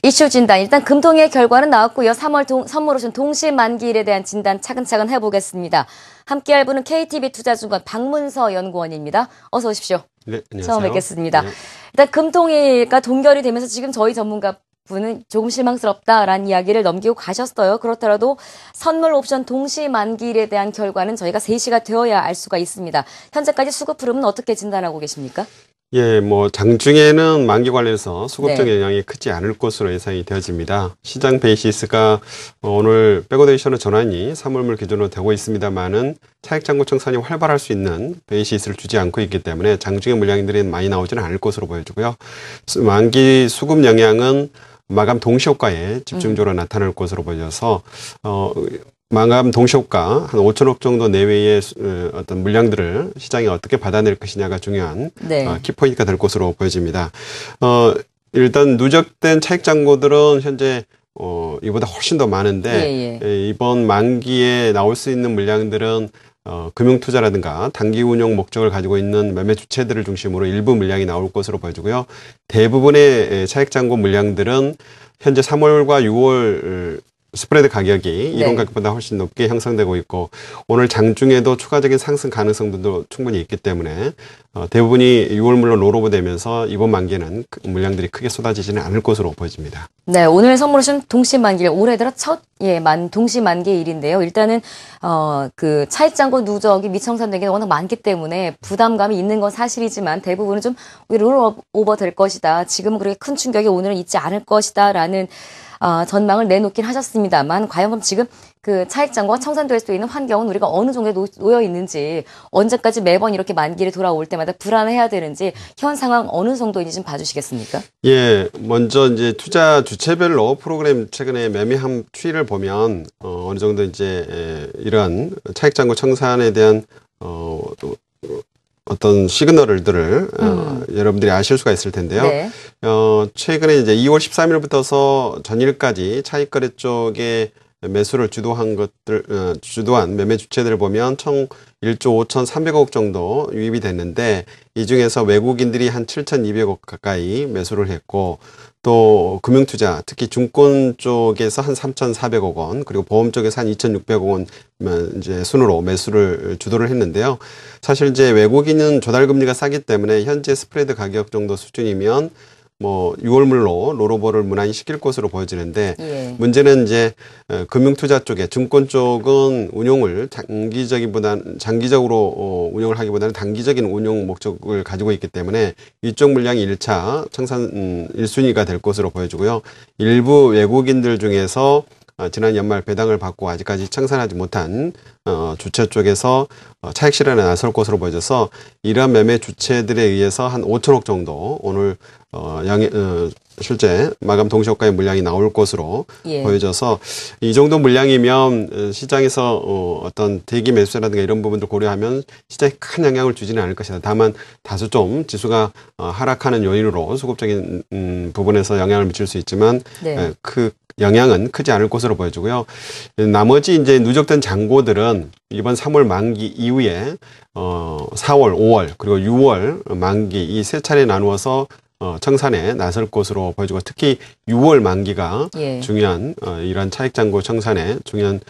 이슈 진단. 일단 금통위의 결과는 나왔고요. 3월 선물오션 동시 만기일에 대한 진단 차근차근 해보겠습니다. 함께할 분은 KTB 투자증권 박문서 연구원입니다. 어서 오십시오. 네, 안녕하세요. 처음 뵙겠습니다. 네. 일단 금통위가 동결이 되면서 지금 저희 전문가 분은 조금 실망스럽다라는 이야기를 넘기고 가셨어요. 그렇더라도 선물 옵션 동시 만기일에 대한 결과는 저희가 3시가 되어야 알 수가 있습니다. 현재까지 수급 흐름은 어떻게 진단하고 계십니까? 예, 장중에는 만기 관련해서 수급적 네. 영향이 크지 않을 것으로 예상이 되어집니다. 시장 베이시스가 오늘 백오데이션의 전환이 3월물 기준으로 되고 있습니다만은 차익장고 청산이 활발할 수 있는 베이시스를 주지 않고 있기 때문에 장중에 물량들이 많이 나오지는 않을 것으로 보여지고요. 만기 수급 영향은 마감 동시효과에 집중적으로 나타날 것으로 보여져서 마감 동시효과 한 5천억 정도 내외의 어떤 물량들을 시장이 어떻게 받아낼 것이냐가 중요한 네. 키포인트가 될 것으로 보여집니다. 일단 누적된 차익 잔고들은 현재 이보다 훨씬 더 많은데 이번 만기에 나올 수 있는 물량들은 금융투자라든가 단기 운용 목적을 가지고 있는 매매 주체들을 중심으로 일부 물량이 나올 것으로 보여지고요. 대부분의 차익 잔고 물량들은 현재 3월과 6월 스프레드 가격이 이론 가격보다 훨씬 높게 형성되고 있고 오늘 장중에도 추가적인 상승 가능성도 충분히 있기 때문에 대부분이 6월물로 롤오버 되면서 이번 만기에는 물량들이 크게 쏟아지지는 않을 것으로 보여집니다. 네, 오늘 선물오션 동시 만기일 올해 들어 첫 동시 만기일인데요. 일단은 그 차익장고 누적이 미청산된 게 워낙 많기 때문에 부담감이 있는 건 사실이지만 대부분은 좀 롤오버 될 것이다. 지금은 그렇게 큰 충격이 오늘은 있지 않을 것이다라는 전망을 내놓긴 하셨습니다만 과연 그럼 지금 그 차익장고가 청산될 수 있는 환경은 우리가 어느 정도에 놓여 있는지 언제까지 매번 이렇게 만기를 돌아올 때마다 불안해야 되는지 현 상황 어느 정도인지 좀 봐주시겠습니까? 예, 먼저 이제 투자 주체별로 프로그램 최근에 매매함 추이를 보면 어느 정도 이제 이러한 차익장고 청산에 대한 어떤 시그널들을 여러분들이 아실 수가 있을 텐데요. 네. 최근에 이제 2월 13일부터서 전일까지 차익거래 쪽에 매수를 주도한 매매 주체들을 보면 총 1조 5,300억 정도 유입이 됐는데 이 중에서 외국인들이 한 7,200억 가까이 매수를 했고 또 금융투자 특히 증권 쪽에서 한 3,400억 원 그리고 보험 쪽에서 한 2,600억 원 이제 순으로 매수를 주도를 했는데요. 사실 이제 외국인은 조달금리가 싸기 때문에 현재 스프레드 가격 정도 수준이면 6월물로 롤오버를 무난히 시킬 것으로 보여지는데 문제는 이제 금융투자 쪽에 증권 쪽은 운용을 장기적으로 운용을 하기보다는 단기적인 운용 목적을 가지고 있기 때문에 이쪽 물량이 1차 청산 1순위가 될 것으로 보여지고요. 일부 외국인들 중에서 지난 연말 배당을 받고 아직까지 청산하지 못한 주체 쪽에서 차익 실현에 나설 것으로 보여져서 이러한 매매 주체들에 의해서 한 5천억 정도 오늘 실제 마감 동시효과의 물량이 나올 것으로 보여져서 이 정도 물량이면 시장에서 어떤 대기 매수라든가 이런 부분들 고려하면 시장에 큰 영향을 주지는 않을 것이다. 다만 다소 좀 지수가 하락하는 요인으로 수급적인 부분에서 영향을 미칠 수 있지만 그 영향은 크지 않을 것으로 보여지고요. 나머지 이제 누적된 잔고들은 이번 3월 만기 이후에 4월, 5월 그리고 6월 만기 이 세 차례 나누어서 청산에 나설 것으로 보여지고 특히 6월 만기가 중요한 이러한 차익장고 청산에 중요한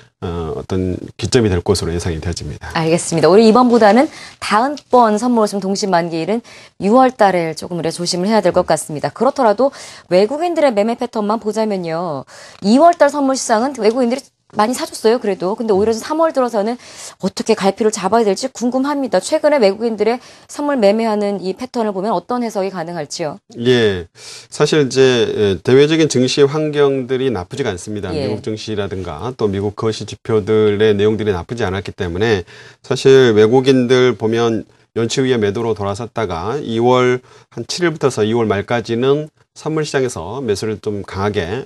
어떤 기점이 될 것으로 예상이 되어집니다. 알겠습니다. 우리 이번보다는 다음번 선물오션 동시 만기일은 6월 달에 조금 우리가 조심을 해야 될 것 같습니다. 그렇더라도 외국인들의 매매 패턴만 보자면요. 2월 달 선물 시장은 외국인들이 많이 사줬어요. 그래도. 근데 오히려 3월 들어서는 어떻게 갈피를 잡아야 될지 궁금합니다. 최근에 외국인들의 선물 매매하는 이 패턴을 보면 어떤 해석이 가능할지요? 예. 사실 이제 대외적인 증시 환경들이 나쁘지가 않습니다. 미국 증시라든가 또 미국 거시 지표들의 내용들이 나쁘지 않았기 때문에 사실 외국인들 보면 연초 이후에 매도로 돌아섰다가 2월 한 7일부터서 2월 말까지는 선물 시장에서 매수를 좀 강하게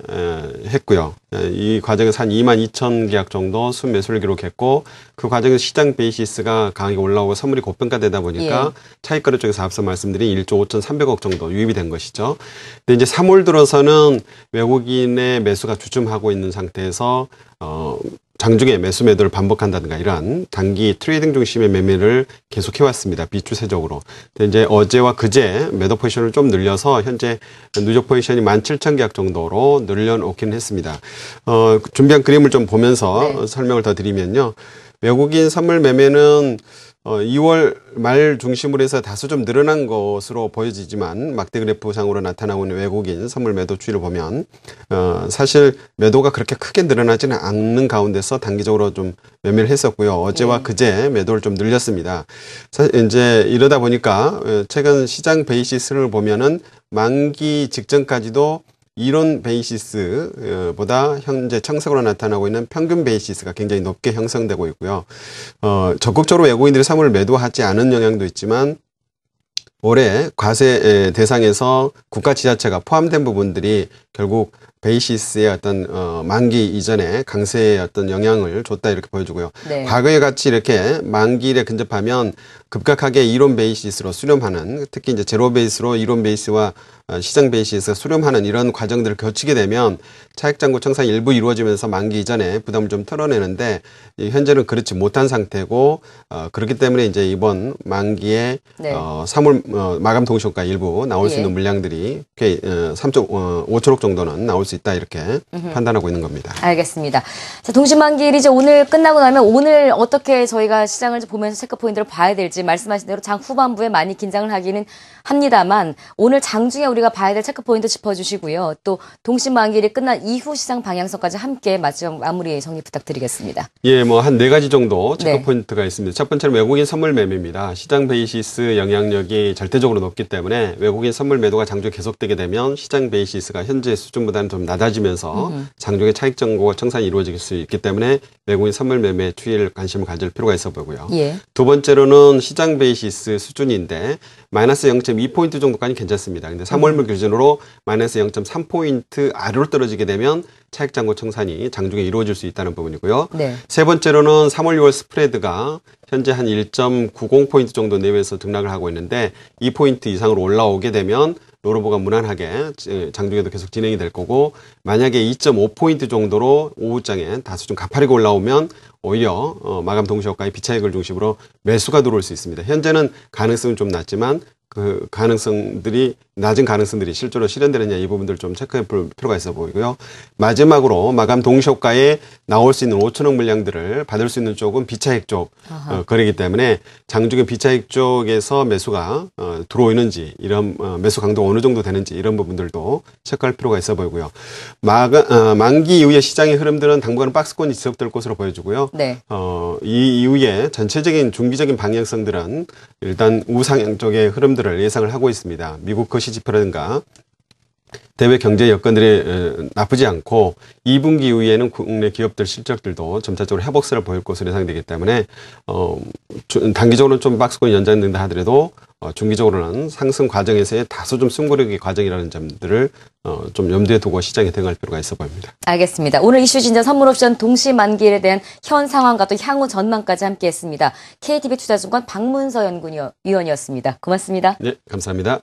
했고요. 이 과정에서 한 22,000 계약 정도 순매수를 기록했고 그 과정에서 시장 베이시스가 강하게 올라오고 선물이 고평가되다 보니까 차익거래 쪽에서 앞서 말씀드린 1조 5,300억 정도 유입이 된 것이죠. 근데 이제 3월 들어서는 외국인의 매수가 주춤하고 있는 상태에서 장중에 매수 매도를 반복한다든가 이러한 단기 트레이딩 중심의 매매를 계속 해왔습니다. 비추세적으로. 근데 이제 어제와 그제 매도 포지션을 좀 늘려서 현재 누적 포지션이 17,000계약 정도로 늘려놓기는 했습니다. 준비한 그림을 좀 보면서 설명을 더 드리면요. 외국인 선물 매매는 2월 말 중심으로 해서 다소 좀 늘어난 것으로 보여지지만 막대 그래프상으로 나타나고 있는 외국인 선물 매도 추이를 보면 사실 매도가 그렇게 크게 늘어나지는 않는 가운데서 단기적으로 좀 매매를 했었고요. 어제와 그제 매도를 좀 늘렸습니다. 이제 이러다 보니까 최근 시장 베이시스를 보면은 만기 직전까지도 이론 베이시스보다 현재 청석으로 나타나고 있는 평균 베이시스가 굉장히 높게 형성되고 있고요. 적극적으로 외국인들이 선물을 매도하지 않은 영향도 있지만 올해 과세 대상에서 국가 지자체가 포함된 부분들이 결국 베이시스의 어떤 만기 이전에 강세의 어떤 영향을 줬다 이렇게 보여주고요. 네. 과거에 같이 이렇게 만기일에 근접하면 급격하게 이론 베이시스로 수렴하는, 특히 이제 제로 베이스로 이론 베이스와 시장 베이시스가 수렴하는 이런 과정들을 거치게 되면 차익장고 청산이 일부 이루어지면서 만기 이전에 부담을 좀 털어내는데 현재는 그렇지 못한 상태고 그렇기 때문에 이제 이번 만기에 3월 마감 동시효과 일부 나올 수 있는 물량들이 꽤 5천억 정도는 나올 수 있다 이렇게 판단하고 있는 겁니다. 알겠습니다. 자, 동시만기일이 이제 오늘 끝나고 나면 오늘 어떻게 저희가 시장을 보면서 체크 포인트를 봐야 될지 말씀하신 대로 장 후반부에 많이 긴장을 하기는 합니다만 오늘 장중에 우리가 봐야 될 체크 포인트 짚어주시고요. 또 동시만기일이 끝난 이후 시장 방향성까지 함께 마무리 정리 부탁드리겠습니다. 예, 뭐 한 4가지 정도 체크 포인트가 있습니다. 첫 번째는 외국인 선물 매매입니다. 시장 베이시스 영향력이 절대적으로 높기 때문에 외국인 선물 매도가 장중에 계속되게 되면 시장 베이시스가 현재 수준보다는 좀 낮아지면서 장중에 차익 정고가 청산이 이루어질 수 있기 때문에 외국인 선물 매매 추이를 관심을 가질 필요가 있어 보고요. 두 번째로는 시장 베이시스 수준인데 마이너스 0.2포인트 정도까지 괜찮습니다. 근데 3월물 기준으로 마이너스 0.3포인트 아래로 떨어지게 되면 차익 잔고 청산이 장중에 이루어질 수 있다는 부분이고요. 세 번째로는 3월, 6월 스프레드가 현재 한 1.90포인트 정도 내외에서 등락을 하고 있는데 2포인트 이상으로 올라오게 되면 로로보가 무난하게 장중에도 계속 진행이 될 거고 만약에 2.5포인트 정도로 오후장에 다소 좀 가파르게 올라오면 오히려 마감 동시효과의 비차익을 중심으로 매수가 들어올 수 있습니다. 현재는 가능성은 좀 낮지만 그 가능성들이 낮은 가능성들이 실제로 실현되느냐 이 부분들 좀 체크해 볼 필요가 있어 보이고요. 마지막으로 마감 동시효과에 나올 수 있는 5천억 물량들을 받을 수 있는 쪽은 비차익 쪽 거래이기 때문에 장중에 비차익 쪽에서 매수가 들어오는지 이런 매수 강도가 어느 정도 되는지 이런 부분들도 체크할 필요가 있어 보이고요. 만기 이후의 시장의 흐름들은 당분간 박스권이 지속될 것으로 보여지고요. 이 이후에 전체적인 중기적인 방향성들은 일단 우상향 쪽의 흐름들을 예상을 하고 있습니다. 미국 거시 지표라든가 대외 경제 여건들이 나쁘지 않고 2분기 이후에는 국내 기업들 실적들도 점차적으로 회복세를 보일 것으로 예상되기 때문에 단기적으로는 좀 박스권이 연장된다 하더라도 중기적으로는 상승 과정에서의 다소 좀 숨고르기 과정이라는 점들을 좀 염두에 두고 시장에 대응할 필요가 있어 보입니다. 알겠습니다. 오늘 이슈 진전 선물옵션 동시만기일에 대한 현 상황과 또 향후 전망까지 함께했습니다. KTB투자증권 박문서 연구위원이었습니다. 고맙습니다. 네, 감사합니다.